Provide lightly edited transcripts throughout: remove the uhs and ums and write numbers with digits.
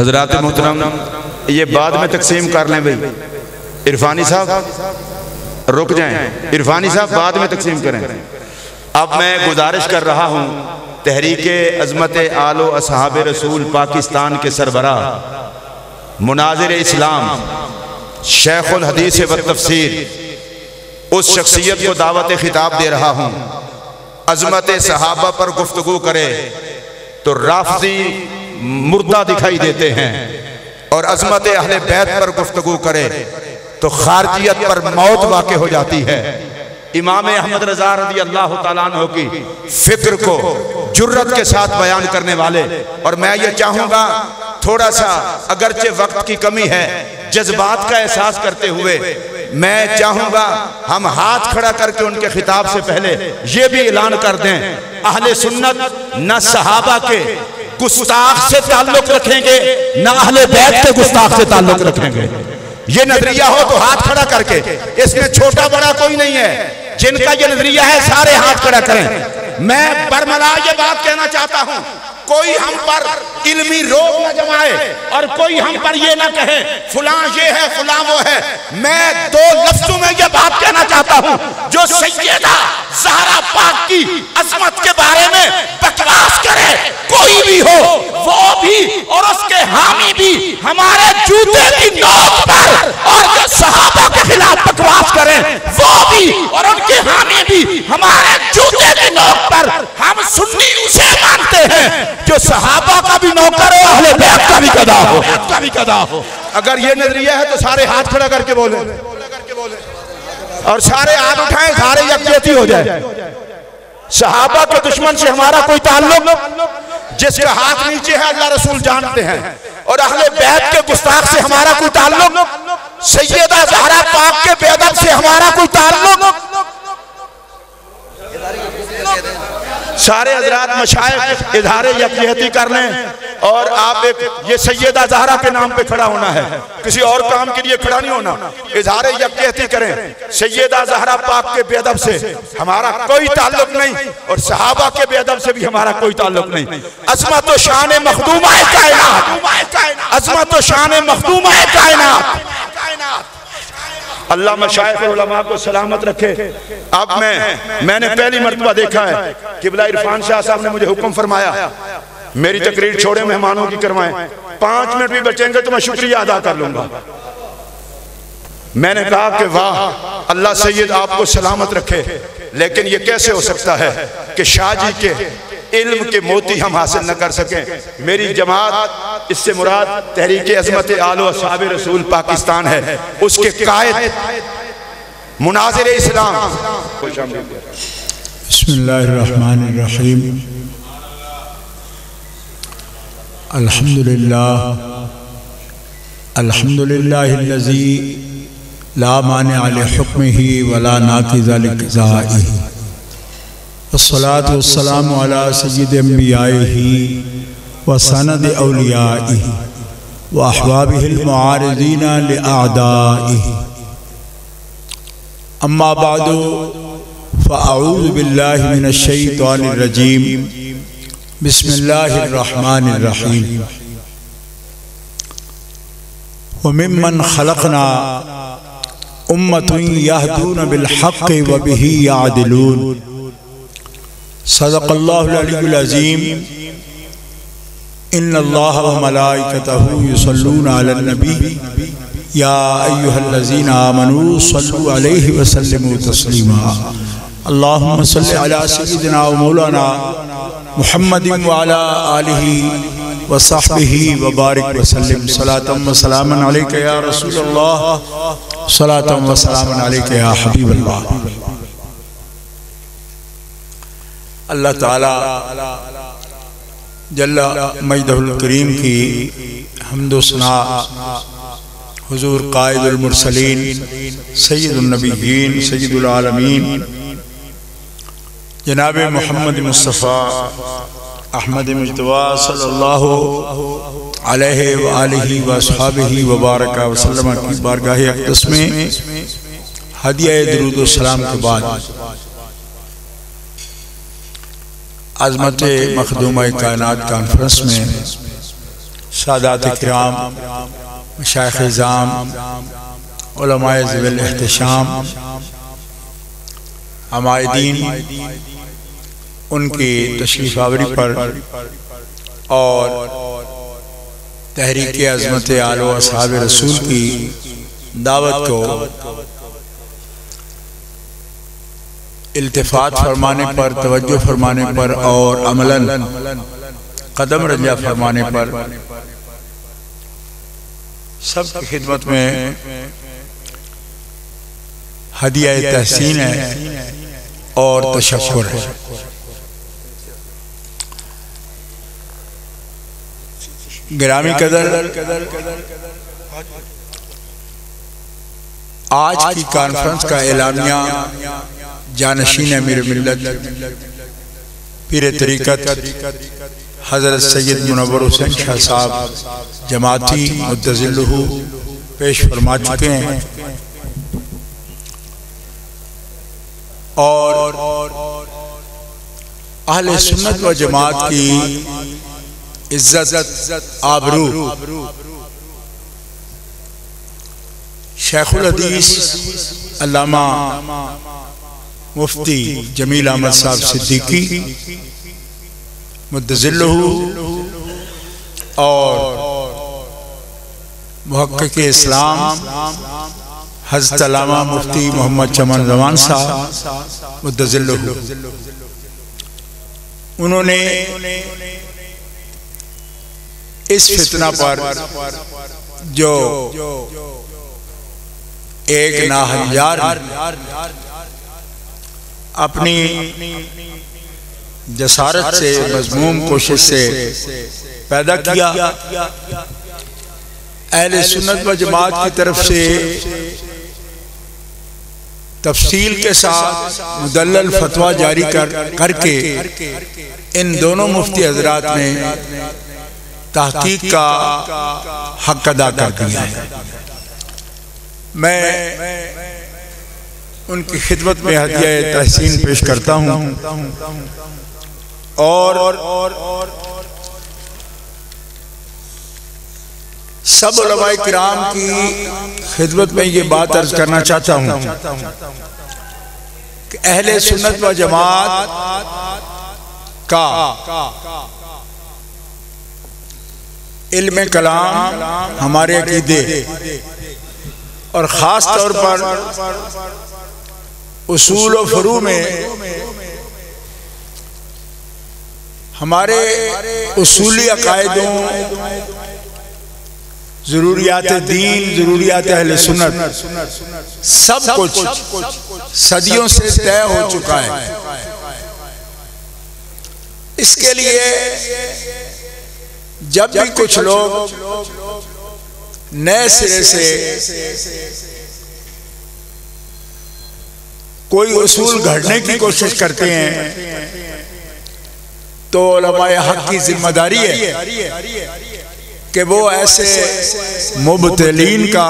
हजरात मोहतरम, ये बाद में तकसीम कर लें भाई। इरफानी साहब रुक जाएं, इरफानी साहब बाद में तकसीम करें। अब मैं गुजारिश कर रहा हूँ तहरीके अज़मत आलो असहाब रसूल पाकिस्तान के सरबराह मुनाज़िर इस्लाम शेखुल हदीस व तफसीर उस शख्सियत को दावत खिताब दे रहा हूँ। अज़मत सहाबा पर गुफ्तगू करे तो राफ़ज़ी मुर्दा दिखाई देते हैं, और अज़मत अहले बैत पर गुफ्तगू करे तो खारजियत पर मौत वाक़े हो जाती है। इमाम अहमद रज़ा रज़ी अल्लाह तआला अन्हु की फ़िक्र को जुर्रत के साथ बयान करने वाले, और मैं ये चाहूँगा थोड़ा सा अगरचे वक्त की कमी है, जज्बात का एहसास करते हुए मैं चाहूँगा हम हाथ खड़ा करके उनके खिताब से पहले ये भी ऐलान कर दें, अहले सुन्नत न सहाबा के गुस्ताख से ताल्लुक रखेंगे न अहले बैत के गुस्ताख से ताल्लुक रखेंगे। ये नजरिया हो तो हाथ खड़ा करके, इसमें छोटा बड़ा कोई नहीं है। जिनका ये नजरिया है सारे हाथ खड़ा करें। मैं बरमला ये बात कहना चाहता हूँ, कोई हम पर इल्मी रोग न जमाए और कोई हम पर ये ना कहे फलां ये है फलां वो है। मैं दो लफ्जों में ये बात कहना चाहता हूँ, जो सैयदा ज़हरा पाक की अज़मत के बारे में बकवास करे कोई भी हो, वो भी और उसके हामी भी हमारे जूते की नोक पर, और जो सहाबा के खिलाफ बकवास करें वो भी और उनके हामी भी हमारे जूते की नोक पर। हम सुन्नी उसे मानते हैं जो सहाबा का भी नौकर हो, अहले बैत का भी कदा हो। अगर ये नजरिया है तो सारे हाथ खड़ा करके बोले और सारे हाथ उठाएं, सारे यकजहती हो जाए। सहाबा के दुश्मन से हमारा कोई ताल्लुक, जिसका हाथ नीचे है अल्लाह रसूल जानते हैं, और अहले बैत के गुस्ताख से हमारा कोई ताल्लुक, सैयदा ज़हरा पाक के बेअदब से हमारा कोई ताल्लुक। सारे हजरात मशाइख इज़हारे यकजहती कर लें, और आप एक ये सैयदा ज़हरा के नाम पे खड़ा होना है, किसी और काम के लिए खड़ा नहीं होना। इज़हारे यकजहती करें, सैयदा ज़हरा पाक के बेअदब से हमारा कोई ताल्लुक नहीं, और सहाबा के बेअदब से भी हमारा कोई ताल्लुक नहीं। अज़मत व शान मखदूमा कायनात, अज़मत व शान मखदूमा कायनात। अल्लाह मशाइख और उलमा को सलामत रखे। अब मैंने पहली मर्तबा देखा है किबला इरफान शाह साहब ने मुझे हुक्म फरमाया मेरी तकरीर छोड़े मेहमानों की करवाएं, 5 मिनट भी बचेंगे तो मैं शुक्रिया अदा कर लूंगा। मैंने कहा कि वाह अल्लाह सैयद आपको सलामत रखे, लेकिन ये कैसे हो सकता है कि शाह जी के इल्म के मोती हम हासिल न कर सकें। मेरी जमात, इससे मुराद तहरीके अज़मत आलो असहाब रसूल पाकिस्तान है, उसके कायद मुनाज़िर इस्लाम। बिस्मिल्लाहिर्रहमानिर्रहीम, अल्हम्दुलिल्लाह अल्हम्दुलिल्लाहिल्लज़ी ला मानिअ लिहुक्मिही वला नाक़िज़ लिक़ज़ाइही, वस्सलातु वस्सलामु अला सय्यिदि अंबियाइही व सनद औलियाइही व अहबाबिहिल मुआरिज़ीना लिअअदाइही। अम्मा बादु फ़अऊज़ु बिल्लाहि मिनश शैतानिर रजीम। बिस्मिल्लाहिर रहमानिर रहीम। व मिम्मन खलक़ना उम्मतुन यहदून बिल हक़्क़ि व बिही यअदिलून। सदक़ल्लाहुल अलीयुल अज़ीम। इन्नल्लाह व मलाइकतहु युसल्लूना अलन नबी या अय्युहल्लज़ीना आमनू सल्लु अलैहि व सल्लिमू तस्लीमा। अल्लाहुम्मा सल्लि अला सय्यिदिना व मौलाना मुहम्मदिन व अला आलिहि व सहबिहि व बारिक व सल्लिम। सलातम व सलामन अलैका या रसूलल्लाह, सलातम व सलामन अलैका या हबीबल्लाह। अल्लाह ताला जल्ला मजदहुल करीम की हम्दो सना हुजूर कायदुल मुरसलीन सय्यदुन नबिय्यीन सय्यदुल आलमीन जनाब मोहम्मद मुस्तफ़ा अहमद मुज्तबा सल्लल्लाहु अलैहि व आलिहि व अस्हाबिहि व बारका व सल्लम की बारगाह अक़दस में हदिया दुरूद व सलाम के बाद अज़मत मखदूमा कायनात कॉन्फ्रेंस में सादात किराम, मशाइख़ इज़ाम, उलमाए ज़िल एहतशाम, हमायदीन, उनकी तशरीफ़ आवरी पर और तहरीक अज़मत आलो असहाब रसूल की दावत को इल्तिफ़ात फरमाने पर, तवज्जो फरमाने पर और अमलन कदम रंजा फरमाने पर सबकी खिदमत में हदिया तहसीन है और तशक्कुर है। गिरामी कदर, आज की कॉन्फ्रेंस का एलामिया जानशीन अमीर मिल्लत पीर तरीक़त हज़रत सैयद मुनव्वर हुसैन शाह साहब जमाती मुद्दज़िल्लुहु पेश फरमा चुके हैं और अहले सुन्नत व जमात की इज्जत आबरू शेखुल हदीस अल्लामा मुफ्ती जमील अहमद साहब सिद्दीकी मुद्दज़िल्लुहु और मुहक्किक़ इस्लाम हज़रत अल्लामा मुफ्ती मोहम्मद चमन रवान साहब मुद्दज़िल्लुहु, उन्होंने इस फितना पर जो एक नाहंजार अपनी जसारत से मज़मूम कोशिश से पैदा किया, अहले सुन्नत व जमात की तरफ से तफसील के साथ मुदल्लल फतवा जारी करके इन दोनों मुफ्ती हजरात ने तहकीक का हक अदा कर दिया है। मैं उनकी खिदमत में हदिया तहसीन पेश करता हूँ और सब उलमाए किराम की खिदमत में ये बात अर्ज करना चाहता हूँ कि अहले सुन्नत व जमात का इल्म कलाम हमारे अकीदे और ख़ास तौर पर उसूल व फ़ुरू में हमारे उसूली अक़ायदों, ज़रूरियात दीन, ज़रूरियात अहले सुन्नत सब कुछ सदियों से तय हो चुका है। इसके लिए जब भी कुछ लोग नए सिरे से कोई उसूल घड़ने की कोशिश करते हैं तो उलमाए हक की जिम्मेदारी है कि वो ऐसे मुबतलीन का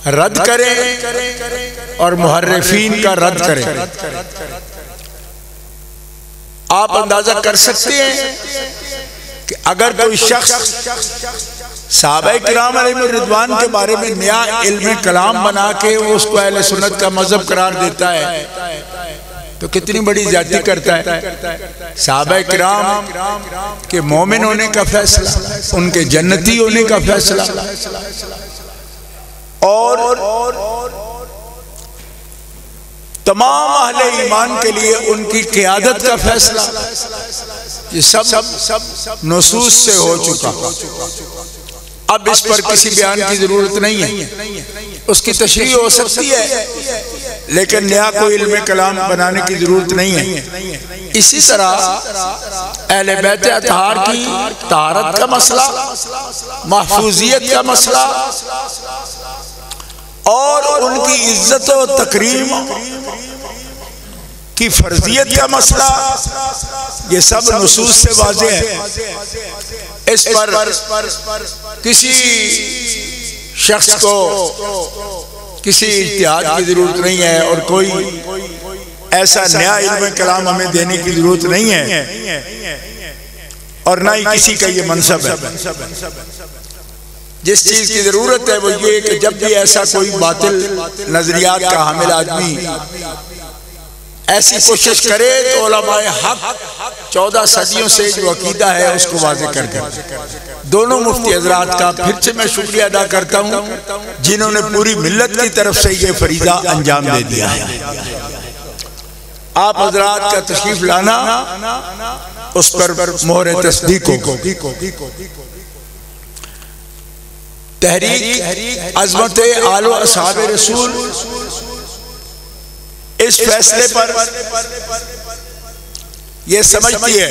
रद्द करें और मुहर्रिफीन का रद्द करें। आप अंदाजा कर सकते हैं कि अगर कोई शख्स सहाबाए किराम अलैहिर्रिज़वान के बारे में नया इल्म कलाम बना के वो उसको अहले सुन्नत का मजहब करार देता है तो कितनी बड़ी ज्यादती करता है। सहाबाए किराम के मोमिन होने का फैसला, उनके जन्नती होने का फैसला और तमाम अहले ईमान के लिए उनकी क़ियादत का फैसला, ये सब नसूस से हो चुका। अब इस पर किसी बयान की जरूरत नहीं है, उसकी तशरीह हो सकती है लेकिन नया कोई इल्म कलाम बनाने की जरूरत नहीं है। इसी तरह अहले बैत अतहार की तहारत का मसला, महफूजियत का मसला और उनकी इज्जत और तकरीम की फर्जियत का मसला, ये सब नुसूस से वाज़ेह है। इस पर किसी शख्स को किसी इज्तिहाद की जरूरत नहीं है और कोई ऐसा नया इल्म कलाम हमें देने की जरूरत नहीं है। और ना ही किसी का ये मनसब है। जिस चीज की जरूरत है वो ये कि जब भी ऐसा कोई बातिल नजरियात का हामिल आदमी ऐसी कोशिश करे तो उलमाए हक 14 सदियों से जो अकीदा है उसको वाज़ेह कर कर। दोनों मुफ्ती हजरात का फिर से मैं शुक्रिया अदा करता हूँ जिन्होंने पूरी मिल्लत की तरफ से ये फरीजा अंजाम दे दिया है। आप हजरात का तशरीफ लाना उस पर मोहर तस्दीक हो। तहरीक अज़मत आलो असहाब रसूल इस फैसले पर यह समझती है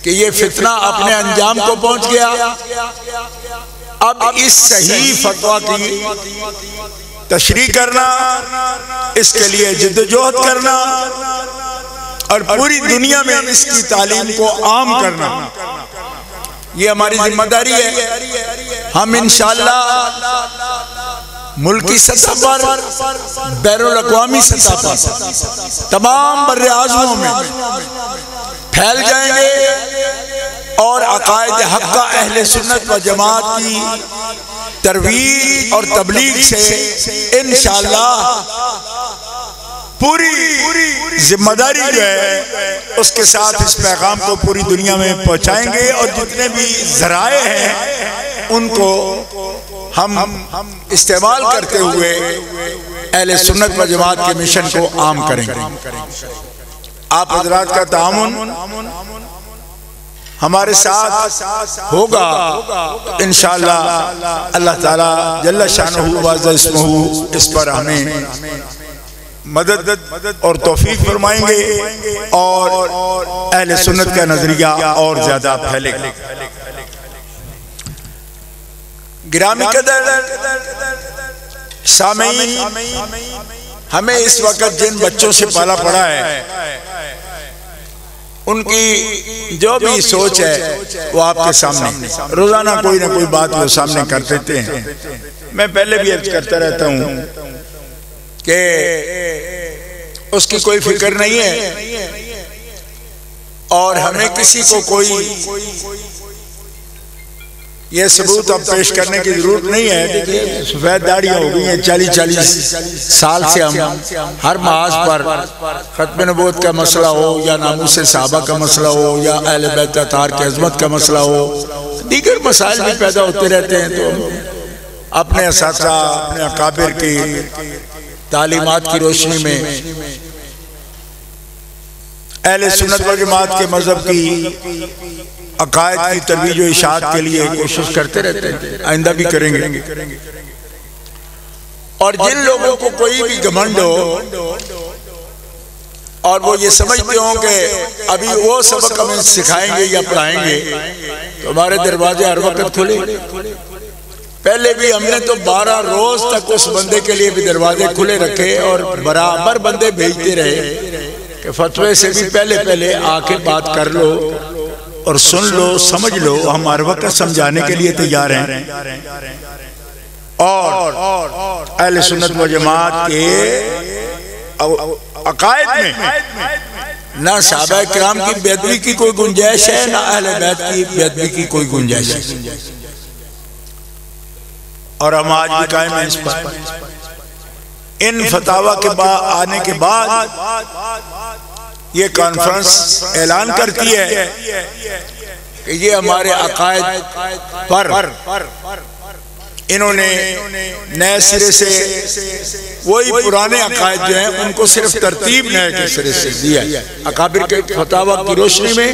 कि ये फितना अपने अंजाम को पहुंच गया। अब इस सही फतवा की तशरीह करना, इसके लिए जिद्दोजहद करना और पूरी दुनिया में इसकी तालीम को आम करना, ये हमारी जिम्मेदारी है। हम इंशाअल्लाह मुल्की सतह पर, बैरुल अक़वामी सतह पर, तमाम बर्रे आज़मों में फैल जाएंगे और अक़ायद हक़ का अहले सुन्नत व जमात की तरवीज और तबलीग से इंशाअल्लाह पूरी जिम्मेदारी जो है उसके साथ इस पैगाम को पूरी दुनिया में पहुंचाएंगे और जितने भी ज़राए हैं उनको हम इस्तेमाल करते हुए अहले सुन्नत व जमात के मिशन को आम करेंगे। आप हज़रात का तामुन हमारे साथ होगा इंशाअल्लाह। अल्लाह ताला जल्ल शानुहु व अज़्ज़ इस्मुहु इस पर हमें मदद और तौफीक फरमाएंगे और अहले सुन्नत का नजरिया और ज्यादा फैलेगा। गिरामी कदर सामीन, हमें इस वक्त जिन बच्चों से पाला पड़ा है उनकी जो भी सोच है वो आपके सामने रोजाना कोई ना कोई बात वो सामने कर देते हैं। मैं पहले भी अर्ज करता रहता हूँ कि उसकी कोई फिक्र नहीं है और हमें किसी को कोई ये सबूत अब पेश करने की जरूरत नहीं है। देखिए सफेद दाढ़ियां हो गई हैं, 40-40 साल से हम हर महाज पर खत्म नबूवत का मसला हो या नामूस सहाबा का मसला हो या अहले बैत अतार की अज़मत का मसला हो, दीगर मसाइल भी पैदा होते रहते हैं। तो अपने असातिज़ा अपने अकाबिर की तालीमात की रोशनी में अहले सुन्नत व जमात के मजहब की अकायद की तरवीज व इशाअत के लिए कोशिश करते रहते हैं, आइंदा भी करेंगे। और जिन लोगों को कोई भी घमंड हो और वो ये समझते हों कि अभी वो सबक हमें सिखाएंगे या पढ़ाएंगे तो हमारे दरवाजे हर वक्त खुले। पहले भी हमने तो 12 रोज तक उस बंदे के लिए भी दरवाजे खुले रखे और बराबर बंदे भेजते रहे कि फतवे से भी पहले आके बात कर लो और सुन लो, समझ लो। हम हर वक्त समझाने के लिए तैयार हैं और अहले सुन्नत व जमात के अकायद में ना सहाबा किराम की बेअदबी की कोई गुंजाइश है, ना अहले बैत की बेअदबी की कोई गुंजाइश है। और हम आज भी कायम हैं इस पर। इन फतावा के बाद आने के बाद ये कॉन्फ्रेंस ऐलान करती है कि ये हमारे अकायद पर इन्होंने नए सिरे से वही पुराने अकायद जो हैं उनको सिर्फ तरतीब नए के सिरे से दिया है। अकाबिर के फतावा की रोशनी में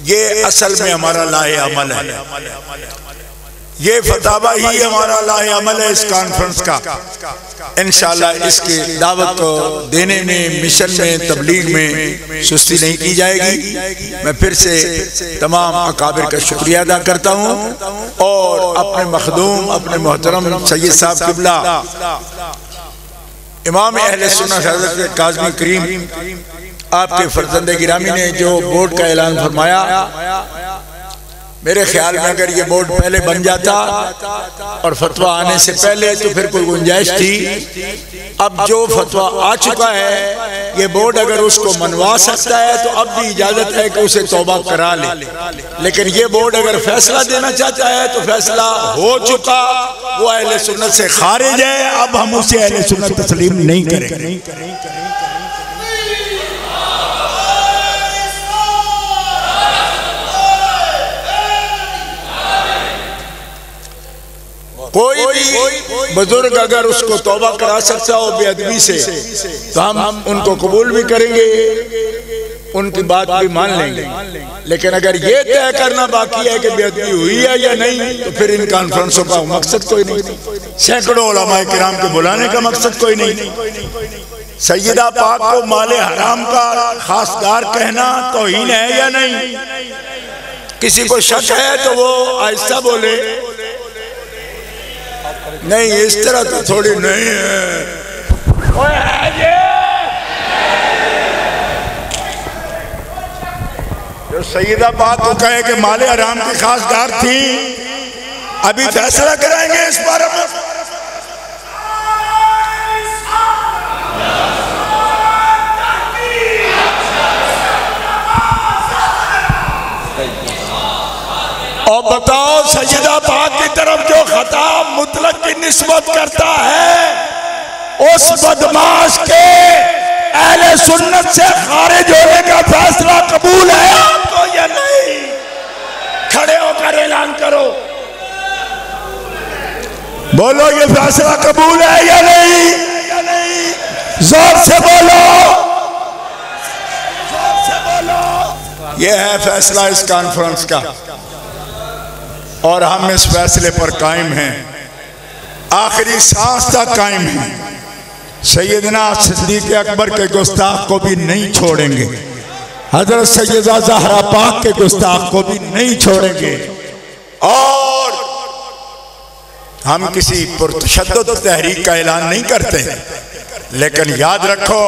ये असल में हमारा लाए अमल है। ये फतावा ही हमारा लाए अमल है इस कॉन्फ्रेंस का। इंशाअल्लाह इसकी दावत को देने में, मिशन में, तबलीग में सुस्ती नहीं की जाएगी। मैं फिर से तमाम अकाबिर का शुक्रिया अदा करता हूँ और अपने मखदूम अपने मोहतरम सैयद साहब किबला इमाम अहले सुन्नत हज़रत काज़मी करीम आपके फर्जंद गिरामी ने जो बोर्ड का ऐलान फरमाया मेरे ख्याल में अगर ये बोर्ड पहले बन जाता और फतवा आने से पहले तो फिर कोई गुंजाइश थी। अब जो फतवा आ चुका है ये बोर्ड अगर उसको मनवा सकता है तो अब भी इजाजत है कि उसे तौबा करा ले। लेकिन ये बोर्ड अगर फैसला देना चाहता है तो फैसला हो चुका, वो अहले सुन्नत से खारिज है। अब हम उसे अहले सुन्नत तस्लीम नहीं करेंगे। कोई भी बुजुर्ग अगर उसको तौबा करा सकता हो बेअदबी से तो हम उनको कबूल भी करेंगे, उनकी बात भी मान लेंगे। लेकिन अगर ये तय करना बाकी है कि बेअदबी हुई है या नहीं तो फिर इन कॉन्फ्रेंसों का मकसद कोई नहीं, सैकड़ों उलमाए किराम के बुलाने का मकसद कोई नहीं। सैयदा पाक को माले हराम का खासदार कहना तौहीन है या नहीं? किसी को शक है तो वो आहिस्ता बोले, नहीं इस तरह तो थोड़ी नहीं है। जो सैयदा पाक को कहे कि माले हराम की खासदार थी, अभी फैसला कराएंगे इस बारे में। और बताओ सैयदा पाक की तरफ जो खिताब मुतलक की निस्बत करता है उस बदमाश के अहले सुन्नत से खारिज होने का फैसला कबूल है आपको या नहीं? खड़े होकर ऐलान करो, बोलो ये फैसला कबूल है या नहीं? जोर से बोलो, जोर से बोलो। ये है फैसला इस कॉन्फ्रेंस का और हम इस फैसले पर कायम हैं, आखिरी सांस तक कायम हैं। सैयदना सिद्दीक़ अकबर के गुस्ताख को भी नहीं छोड़ेंगे, हजरत सैयदा ज़हरा पाक के गुस्ताख को भी नहीं छोड़ेंगे। और हम किसी पुरतशद्दुद तहरीक का ऐलान नहीं करते, लेकिन याद रखो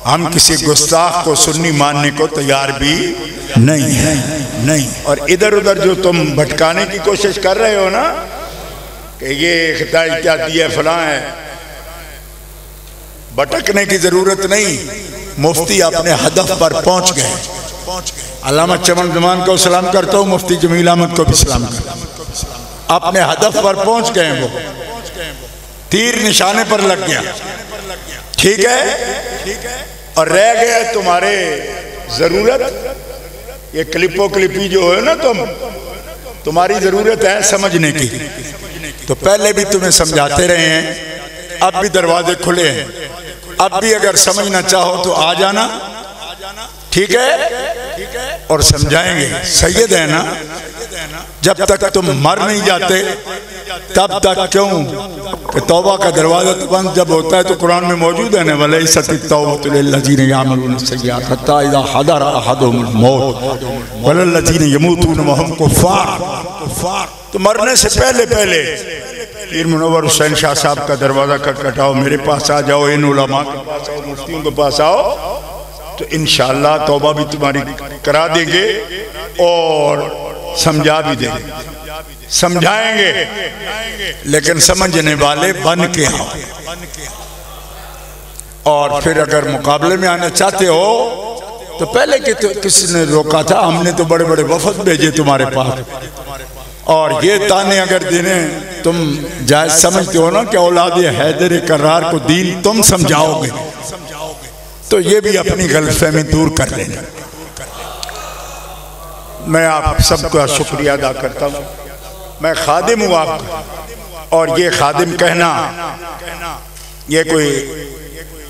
हम किसी गुस्ताख को सुन्नी मानने को तैयार भी नहीं है, नहीं। और इधर उधर जो तुम भटकाने की कोशिश कर रहे हो ना कि ये हिदायत क्या दी है फलां है, भटकने की जरूरत नहीं। मुफ्ती अपने हदफ पर पहुंच गए। अल्लामा चमन जमान को सलाम करता हूँ, मुफ्ती जमील अहमद को भी सलाम करता हूँ। अपने हदफ पर पहुंच गए, वो तीर निशाने पर लग गया, ठीक है। और रह गया तुम्हारे जरूरत, ये क्लिपो क्लिपी जो है ना, तुम्हारी जरूरत है समझने की। तो पहले भी तुम्हें समझाते रहे हैं, अब भी दरवाजे खुले हैं, अब भी अगर समझना चाहो तो आ जाना, ठीक है। और समझाएंगे। सैयद है ना, जब तक तुम मर नहीं जाते तब तक क्यों कि तौबा का दरवाजा तो बंद जब होता है तो कुरान में मौजूद है ना, वले तौबतु लिल्लज़ीना यामलून सय्यात हत्ता इज़ा हदर अहदहुमुल मौत वलल्लज़ीना यमूतून वहुम कुफ़ार। तो मरने से पहले पीर मुनव्वर हुसैन शाह साहब का दरवाजा खटखटाओ, मेरे पास आ जाओ, इन उलमा के पास आओ, मुफ्तियों के पास आओ, तो इंशाअल्लाह तौबा भी तुम्हारी करा देंगे और समझा भी देंगे, समझाएंगे। लेकिन समझने वाले बन के आओ। और फिर अगर मुकाबले में आना चाहते हो तो पहले कि तो किसने रोका था? हमने तो बड़े बड़े वफद भेजे तुम्हारे पास। और ये ताने अगर देने तुम जायज समझते हो ना कि औलाद हैदर कर्रार को दीन तुम समझाओगे, तो ये भी अपनी गलतफहमी दूर कर लेना। मैं आप सबका शुक्रिया अदा करता हूँ। मैं खादिम हूँ आपका, और ये खादिम कहना ये कोई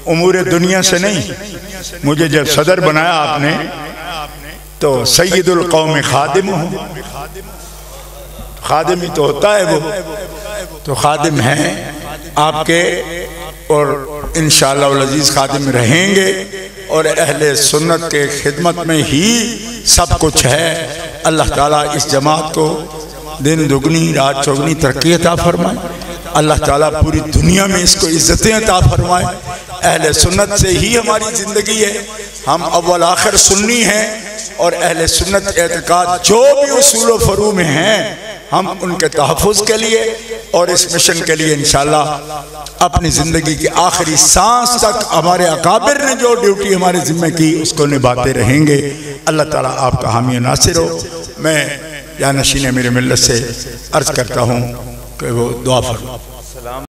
उमूर दुनिया से नहीं। मुझे जब सदर बनाया आपने तो सैयदुल कौम खादिम हूँ। खादिम ही तो होता है वो, तो खादिम हैं आपके, और इंशाअल्लाह अल अज़ीज़ खादिम रहेंगे। और अहले सुन्नत के खिदमत में ही सब कुछ है। अल्लाह ताला इस जमात को दिन दुगनी रात चौगनी तरक्की अता फरमाए। अल्लाह ताला पूरी दुनिया में इसको इज्जतें अता फरमाए। अहले सुन्नत से ही हमारी ज़िंदगी है, हम अव्वल आखिर सुन्नी हैं। और अहले सुन्नत एतकाद जो भी उसूल व फरू में हैं, हम उनके तहफ़्फ़ुज़ के लिए और इस मिशन के लिए इंशाअल्लाह अपनी ज़िंदगी की आखिरी सांस तक हमारे अकाबिर ने जो ड्यूटी हमारे ज़िम्मे की उसको निभाते रहेंगे। अल्लाह ताला आपका हामी नासिर हो। मैं या नशीन मेरे मिल्लत से अर्ज़ करता हूँ कि वो दुआ फरमाए।